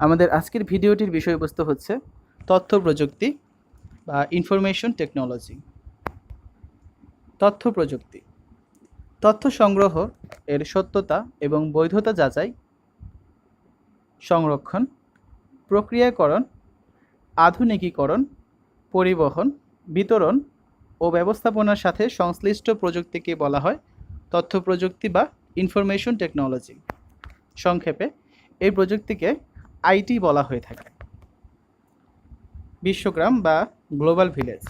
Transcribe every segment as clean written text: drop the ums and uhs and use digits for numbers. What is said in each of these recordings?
আমাদের আজকের ভিডিওটির বিষয়বস্তু হচ্ছে তথ্য প্রযুক্তি বা ইনফরমেশন টেকনোলজি। তথ্য প্রযুক্তি তথ্য সংগ্রহ, এর সত্যতা এবং বৈধতা যাচাই, সংরক্ষণ, প্রক্রিয়াকরণ, আধুনিকীকরণ, পরিবহন, বিতরণ ও ব্যবস্থাপনার সাথে সংশ্লিষ্ট প্রযুক্তিকে বলা হয় তথ্য প্রযুক্তি বা ইনফরমেশন টেকনোলজি। সংক্ষেপে এই প্রযুক্তিকে আইটি বলা হয়ে থাকে। বিশ্বগ্রাম বা গ্লোবাল ভিলেজ।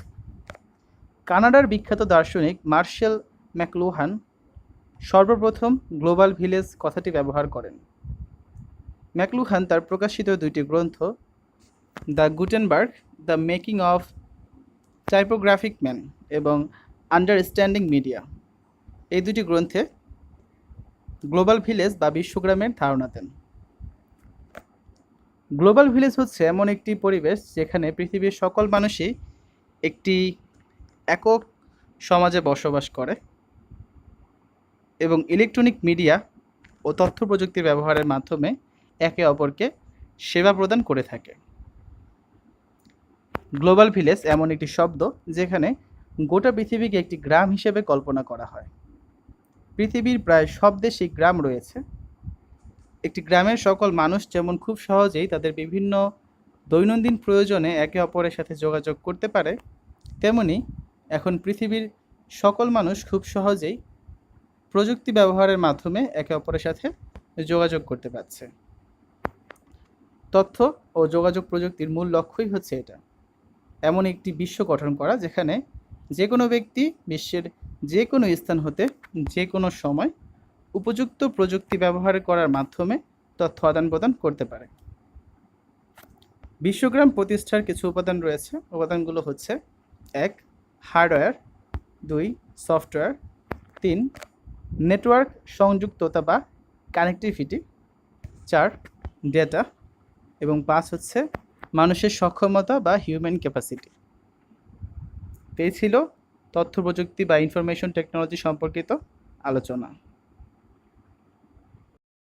কানাডার বিখ্যাত দার্শনিক মার্শাল ম্যাকলুহান সর্বপ্রথম গ্লোবাল ভিলেজ কথাটি ব্যবহার করেন। ম্যাকলুহান তার প্রকাশিত দুইটি গ্রন্থ the Gutenberg, the making of typographic man এবং আন্ডারস্ট্যান্ডিং মিডিয়া, এই দুটি গ্রন্থে গ্লোবাল ভিলেজ বা বিশ্বগ্রামের ধারণা দেন। গ্লোবাল ভিলেজ হচ্ছে এমন একটি পরিবেশ যেখানে পৃথিবীর সকল মানুষই একটি একক সমাজে বসবাস করে এবং ইলেকট্রনিক মিডিয়া ও তথ্য প্রযুক্তির ব্যবহারের মাধ্যমে একে অপরকে সেবা প্রদান করে থাকে। গ্লোবাল ভিলেজ এমন একটি শব্দ যেখানে গোটা পৃথিবীকে একটি গ্রাম হিসেবে কল্পনা করা হয়। পৃথিবীর প্রায় সব দেশেই গ্রাম রয়েছে। একটি গ্রামের সকল মানুষ যেমন খুব সহজেই তাদের বিভিন্ন দৈনন্দিন প্রয়োজনে একে অপরের সাথে যোগাযোগ করতে পারে, তেমনি এখন পৃথিবীর সকল মানুষ খুব সহজেই প্রযুক্তি ব্যবহারের মাধ্যমে একে অপরের সাথে যোগাযোগ করতে পারছে। তথ্য ও যোগাযোগ প্রযুক্তির মূল লক্ষ্যই হচ্ছে এটা, এমন একটি বিশ্ব গঠন করা যেখানে যে কোনো ব্যক্তি বিশ্বের যে কোনো স্থান হতে যে কোনো সময় উপযুক্ত প্রযুক্তি ব্যবহার করার মাধ্যমে তথ্য আদান প্রদান করতে পারে। বিশ্বগ্রাম প্রতিষ্ঠার কিছু উপাদান রয়েছে। উপাদানগুলো হচ্ছে: 1. হার্ডওয়্যার, 2. সফটওয়্যার, 3. নেটওয়ার্ক সংযুক্ততা বা কানেক্টিভিটি, 4. ডেটা এবং 5 হচ্ছে মানুষের সক্ষমতা বা হিউম্যান ক্যাপাসিটি। এই ছিল তথ্য প্রযুক্তি বা ইনফরমেশন টেকনোলজি সম্পর্কিত আলোচনা।